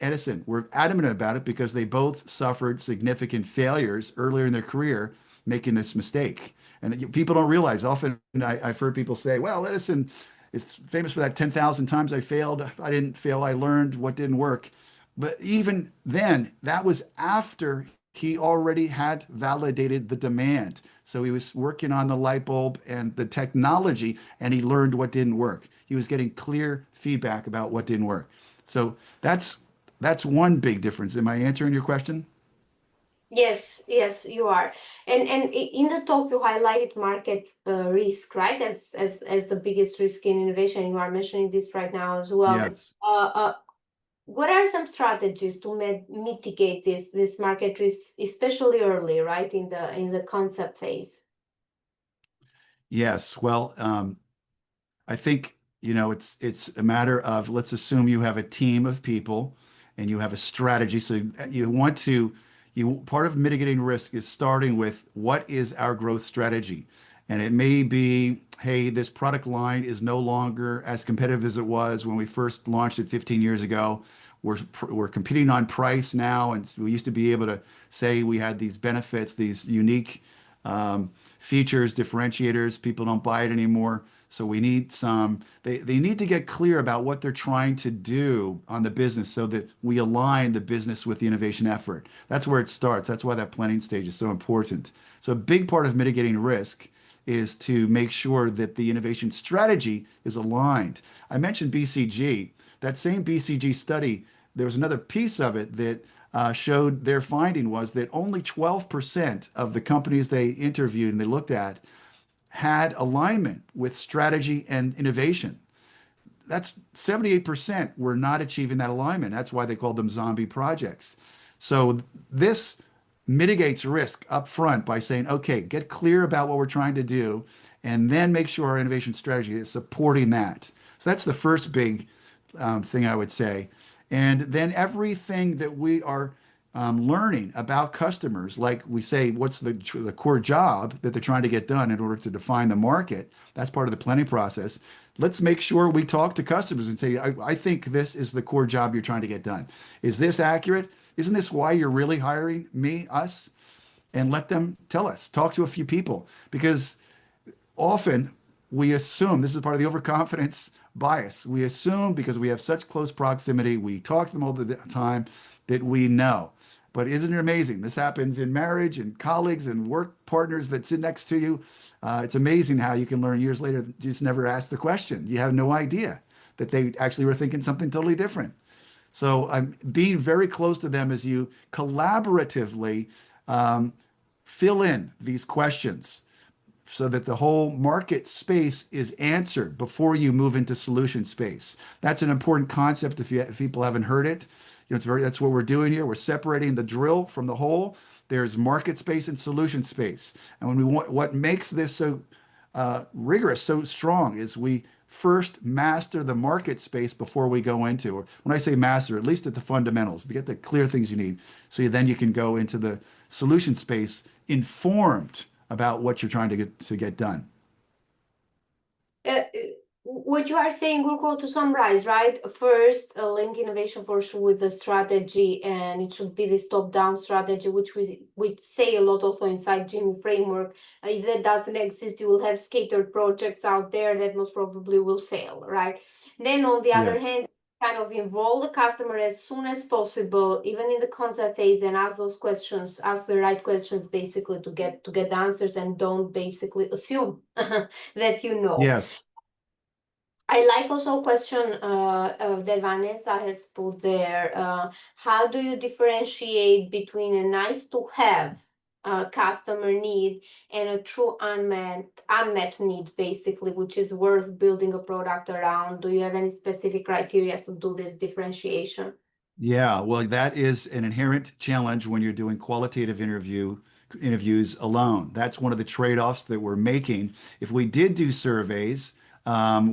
Edison were adamant about it, because they both suffered significant failures earlier in their career making this mistake. And people don't realize, often I've heard people say, well, Edison is famous for that 10,000 times I failed. I didn't fail. I learned what didn't work. But even then, that was after he already had validated the demand. So he was working on the light bulb and the technology, and he learned what didn't work. He was getting clear feedback about what didn't work. So that's one big difference. Am I answering your question? Yes, yes, you are. In the talk, you highlighted market risk, right? As the biggest risk in innovation. You are mentioning this right now as well. Yes. What are some strategies to mitigate this market risk, especially early, right, in the concept phase? Yes. Well, I think, it's a matter of, let's assume you have a team of people and you have a strategy. So part of mitigating risk is starting with, what is our growth strategy? And it may be, hey, this product line is no longer as competitive as it was when we first launched it 15 years ago. We're competing on price now, and we used to be able to say we had these benefits, these unique features, differentiators. People don't buy it anymore. So we need they need to get clear about what they're trying to do on the business, so that we align the business with the innovation effort. That's where it starts. That's why that planning stage is so important. So a big part of mitigating risk is to make sure that the innovation strategy is aligned. I mentioned BCG. That same BCG study, there was another piece of it that showed their finding was that only 12% of the companies they interviewed and they looked at had alignment with strategy and innovation. That's 78% were not achieving that alignment. That's why they called them zombie projects. So this mitigates risk up front by saying, okay, get clear about what we're trying to do, and then make sure our innovation strategy is supporting that. So that's the first big thing I would say. And then everything that we are learning about customers, like we say, what's the core job that they're trying to get done in order to define the market? That's part of the planning process. Let's make sure we talk to customers and say, I think this is the core job you're trying to get done. Is this accurate? Isn't this why you're really hiring us? And let them tell us. Talk to a few people, because often we assume, this is part of the overconfidence bias. We assume, because we have such close proximity, we talk to them all the time, that we know. But isn't it amazing? This happens in marriage and colleagues and work partners that sit next to you. It's amazing how you can learn years later, you just never asked the question. You have no idea that they actually were thinking something totally different. So I'm being very close to them as you collaboratively fill in these questions, so that the whole market space is answered before you move into solution space. That's an important concept if people haven't heard it. That's what we're doing here. We're separating the drill from the hole. There's market space and solution space. And what makes this so rigorous, so strong, is we first master the market space before we go into, or when I say master, at least at the fundamentals, to get the clear things you need. So then you can go into the solution space informed about what you're trying to get done. What you are saying, Urko, to summarize, right? First, link innovation for sure with the strategy, and it should be this top-down strategy, which we say a lot also inside GIMI framework. If that doesn't exist, you will have scattered projects out there that most probably will fail, right? Then on the other hand, kind of involve the customer as soon as possible, even in the concept phase, and ask those questions, ask the right questions basically to get the answers, and don't basically assume that you know. Yes. I like also a question that Vanessa has put there. How do you differentiate between a nice to have customer need and a true unmet need, basically, which is worth building a product around? Do you have any specific criteria to do this differentiation? Yeah, well, that is an inherent challenge when you're doing qualitative interviews alone. That's one of the trade-offs that we're making. If we did do surveys,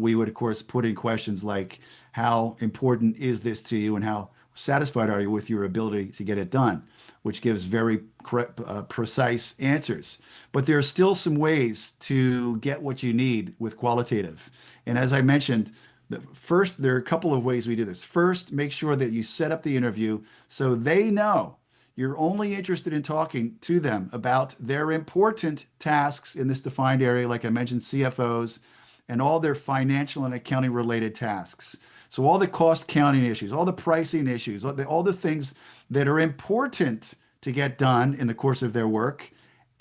we would, of course, put in questions like, how important is this to you, and how satisfied are you with your ability to get it done, which gives very precise answers. But there are still some ways to get what you need with qualitative. And as I mentioned, First, there are a couple of ways we do this. First, make sure that you set up the interview so they know you're only interested in talking to them about their important tasks in this defined area, like I mentioned, CFOs, and all their financial and accounting related tasks. So all the cost counting issues, all the pricing issues, all the things that are important to get done in the course of their work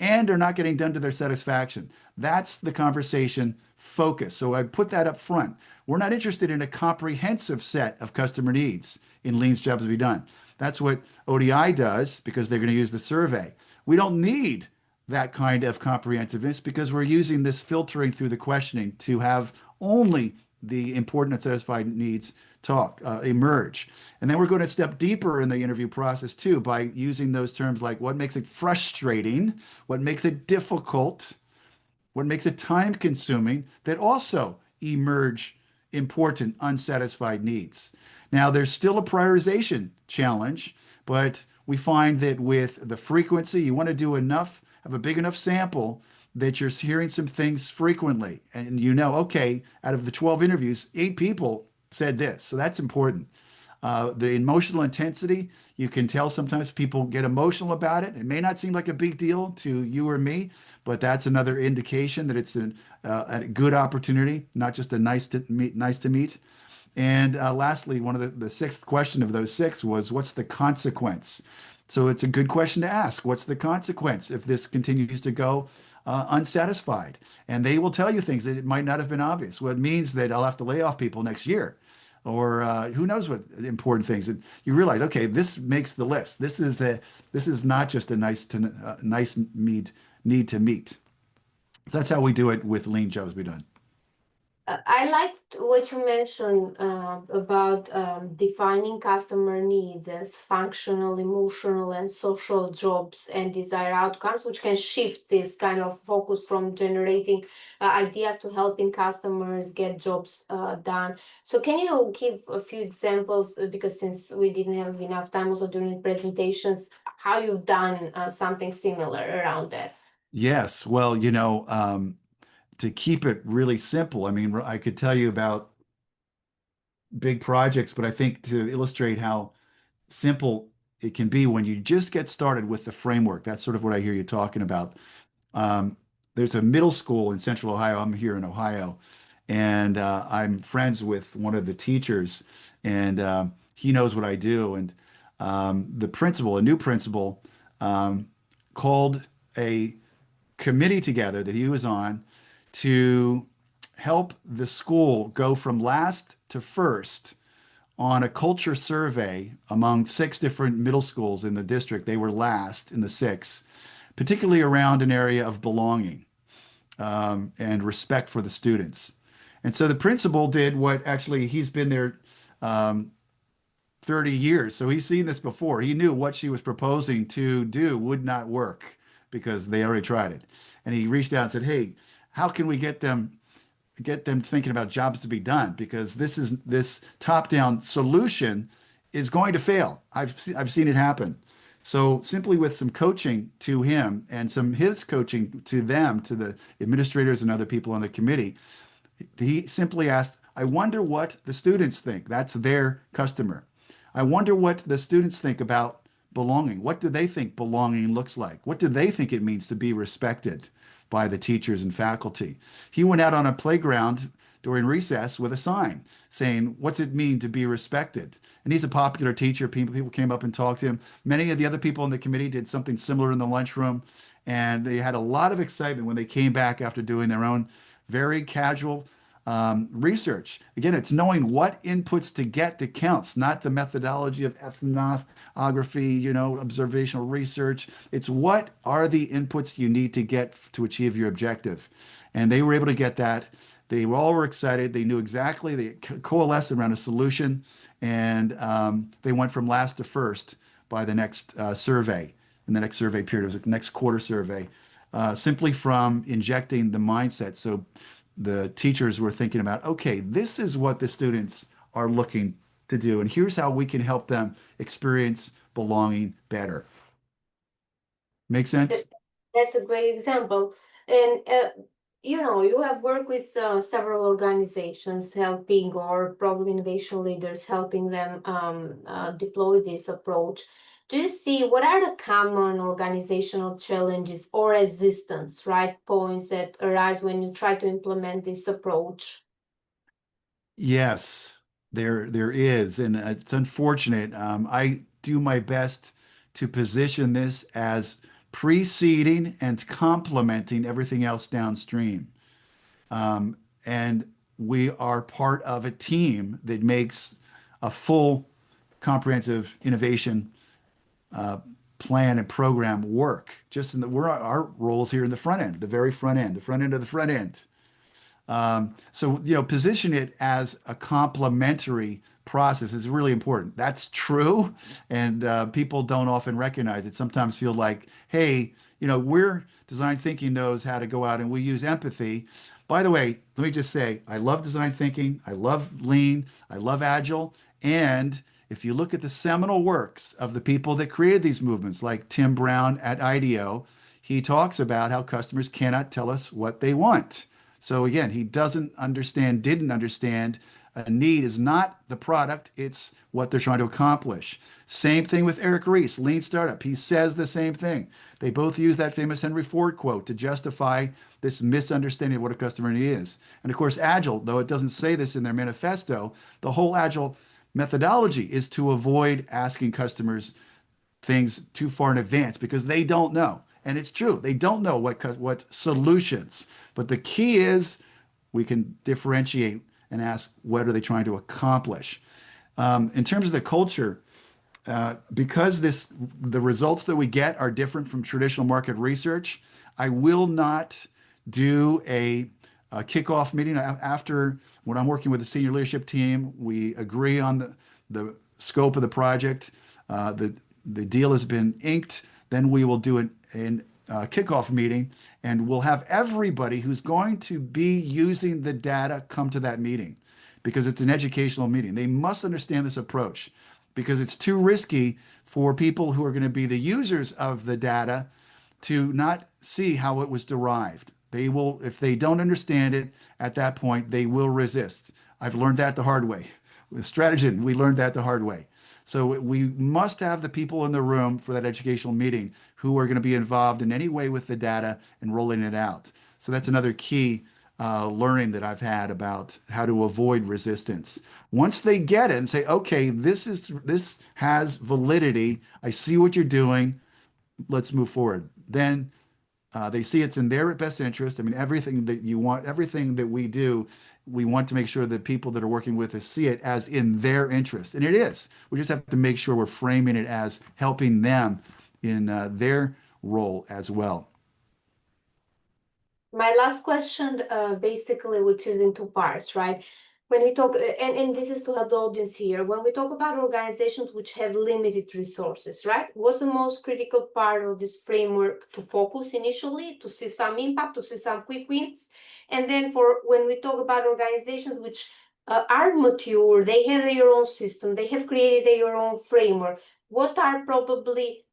and are not getting done to their satisfaction. That's the conversation focus. So I put that up front. We're not interested in a comprehensive set of customer needs in Lean's Jobs to Be Done. That's what ODI does because they're going to use the survey. We don't need that kind of comprehensiveness because we're using this filtering through the questioning to have only the important and satisfied needs emerge. And then we're going to step deeper in the interview process too by using those terms like what makes it frustrating, what makes it difficult, what makes it time consuming, that also emerge important unsatisfied needs. Now, there's still a prioritization challenge, but we find that with the frequency, you want to do enough, have a big enough sample that you're hearing some things frequently. And you know, okay, out of the 12 interviews, 8 people said this. So that's important. The emotional intensity, you can tell sometimes people get emotional about it. It may not seem like a big deal to you or me, but that's another indication that it's a good opportunity, not just a nice to meet. And lastly, one of the sixth question of those 6 was, what's the consequence? So it's a good question to ask. What's the consequence if this continues to go unsatisfied? And they will tell you things that it might not have been obvious. Well, it means that I'll have to lay off people next year, or who knows what important things. And you realize, okay, this makes the list. This is not just a nice need to meet. So that's how we do it with Lean Jobs Be Done. I liked what you mentioned about defining customer needs as functional, emotional, and social jobs and desired outcomes, which can shift this kind of focus from generating ideas to helping customers get jobs done. So can you give a few examples, because since we didn't have enough time also during presentations, how you've done something similar around that? Yes. Well, to keep it really simple, I mean, I could tell you about big projects, but I think to illustrate how simple it can be when you just get started with the framework, that's sort of what I hear you talking about. There's a middle school in Central Ohio. I'm here in Ohio, and I'm friends with one of the teachers, and he knows what I do. And the principal, a new principal, called a committee together that he was on to help the school go from last to first on a culture survey among 6 different middle schools in the district. They were last in the 6, particularly around an area of belonging and respect for the students. And so the principal did what actually he's been there 30 years. So he's seen this before. He knew what she was proposing to do would not work because they already tried it. And he reached out and said, hey, how can we get them thinking about jobs to be done? Because this top-down solution is going to fail. I've seen it happen. So simply with some coaching to him and his coaching to them, to the administrators and other people on the committee, he simply asked, I wonder what the students think. That's their customer. I wonder what the students think about belonging. What do they think belonging looks like? What do they think it means to be respected by the teachers and faculty? He went out on a playground during recess with a sign saying, what's it mean to be respected? And he's a popular teacher. People came up and talked to him. Many of the other people in the committee did something similar in the lunchroom. And they had a lot of excitement when they came back after doing their own very casual research. Again, it's knowing what inputs to get that counts, not the methodology of ethnography, observational research. It's what are the inputs you need to get to achieve your objective. And they were able to get that. They all were excited. They knew exactly, they coalesced around a solution, and they went from last to first by the next survey. In the next survey period, it was the next quarter survey, simply from injecting the mindset. So the teachers were thinking about, okay, this is what the students are looking to do, and here's how we can help them experience belonging better. Make sense? That's a great example. And You have worked with several organizations helping, or probably innovation leaders helping them deploy this approach. Do you see what are the common organizational challenges or resistance, right, points that arise when you try to implement this approach? Yes, there is, and it's unfortunate. I do my best to position this as preceding and complementing everything else downstream. And we are part of a team that makes a full comprehensive innovation plan and program work. Just in we're our roles here in the front end, the very front end, the front end of the front end. So, position it as a complementary process is really important. That's true. And people don't often recognize it. Sometimes feel like, hey, we're design thinking knows how to go out and we use empathy. By the way, let me just say, I love design thinking. I love lean. I love agile. And if you look at the seminal works of the people that created these movements, like Tim Brown at IDEO, he talks about how customers cannot tell us what they want. So again, he didn't understand a need is not the product, it's what they're trying to accomplish. Same thing with Eric Ries, Lean Startup. He says the same thing. They both use that famous Henry Ford quote to justify this misunderstanding of what a customer need is. And of course, Agile, though it doesn't say this in their manifesto, the whole Agile methodology is to avoid asking customers things too far in advance because they don't know. And it's true, they don't know what solutions. But the key is we can differentiate and ask what are they trying to accomplish. In terms of the culture, because the results that we get are different from traditional market research, I will not do a kickoff meeting after when I'm working with the senior leadership team. We agree on the scope of the project. The deal has been inked. Then we will do an kickoff meeting, and we'll have everybody who's going to be using the data come to that meeting because it's an educational meeting. They must understand this approach because it's too risky for people who are going to be the users of the data to not see how it was derived. They will, if they don't understand it at that point, they will resist. I've learned that the hard way. With Strategian, we learned that the hard way. So we must have the people in the room for that educational meeting who are going to be involved in any way with the data and rolling it out. So that's another key learning that I've had about how to avoid resistance. Once they get it and say, okay, this has validity. I see what you're doing. Let's move forward. Then they see it's in their best interest. I mean, everything that you want, everything that we do, we want to make sure that people that are working with us see it as in their interest. And it is. We just have to make sure we're framing it as helping them in their role as well. My last question, basically, which is in two parts, right? When we talk, and this is to help the audience here, when we talk about organizations which have limited resources, right? What's the most critical part of this framework to focus initially, to see some impact, to see some quick wins? And then for when we talk about organizations which are mature, they have their own system, they have created their own framework, what are probably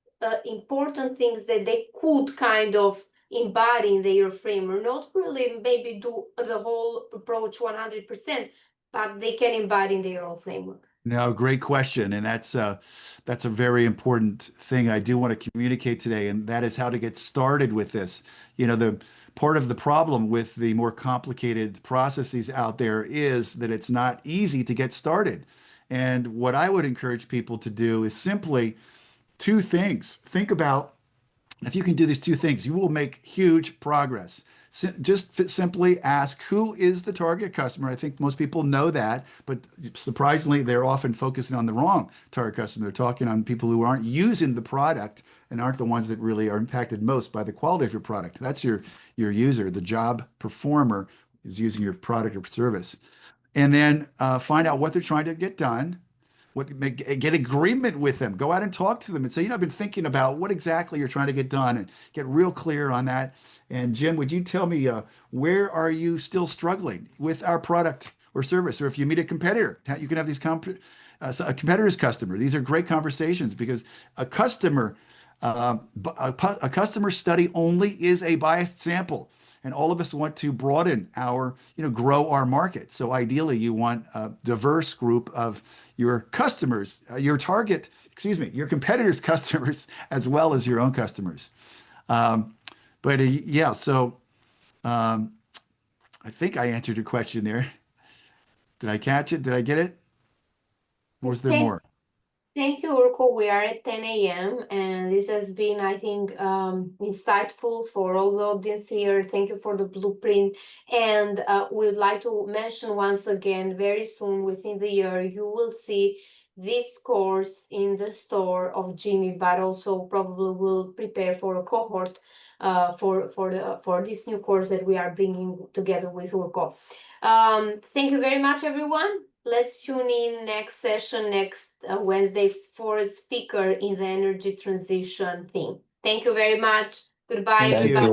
important things that they could kind of embody in their framework, not really maybe do the whole approach 100%, but they can embody in their own framework? No, great question. And that's a very important thing I do want to communicate today. And that is how to get started with this. The part of the problem with the more complicated processes out there is that it's not easy to get started. And what I would encourage people to do is simply two things. Think about if you can do these two things, you will make huge progress. Just simply ask, who is the target customer? I think most people know that, but surprisingly, they're often focusing on the wrong target customer. They're talking on people who aren't using the product and aren't the ones that really are impacted most by the quality of your product. That's your user. The job performer is using your product or service. And then find out what they're trying to get done. Get agreement with them. Go out and talk to them and say, I've been thinking about what exactly you're trying to get done and get real clear on that. And Jim, would you tell me where are you still struggling with our product or service? Or if you meet a competitor, you can have these a competitor's customer. These are great conversations because a customer study only is a biased sample. and all of us want to broaden our, grow our market. So ideally, you want a diverse group of your customers, your competitors' customers, as well as your own customers. Yeah, so I think I answered your question there. Did I catch it? Did I get it? Or was there more? Thank you, Urko. We are at 10 a.m. and this has been, I think, insightful for all the audience here. Thank you for the blueprint. And we'd like to mention once again, very soon within the year, you will see this course in the store of GIMI, but also probably will prepare for a cohort for this new course that we are bringing together with Urko. Thank you very much, everyone. Let's tune in next session, next Wednesday, for a speaker in the energy transition theme. Thank you very much. Goodbye, Thank everybody. you.